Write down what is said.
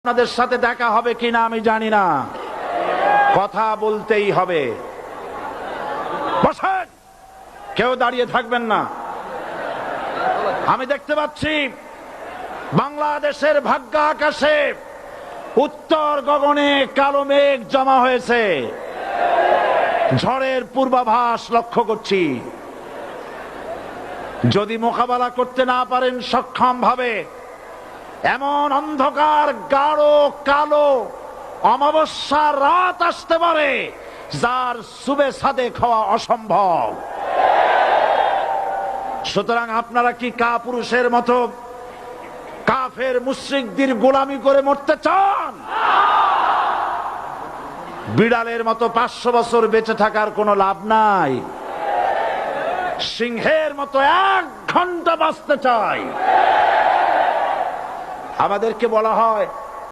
আপনাদের সাথে দেখা হবে কিনা আমি জানি না, কথা বলতেই হবে। বসেন, কেউ দাঁড়িয়ে থাকবেন না। আমি দেখতে পাচ্ছি বাংলাদেশের ভাগ্য আকাশে উত্তর গগনে কালো মেঘ জমা হয়েছে, ঝড়ের পূর্বাভাস লক্ষ্য করছি। যদি মোকাবেলা করতে না পারেন সক্ষম ভাবে, এমন অন্ধকার গাঢ় কালো অমাবস্যার রাত আসতে পারে যার সুবে সাদেক হওয়া অসম্ভব। সুতরাং আপনারা কি কাপুরুষের মতো কাফের মুশরিকদের গোলামি করে মরতে চান? বিড়ালের মতো 500 বছর বেঁচে থাকার কোনো লাভ নাই। সিংহের মতো 1 ঘন্টা বাঁচতে চাই। আমাদেরকে বলা হয়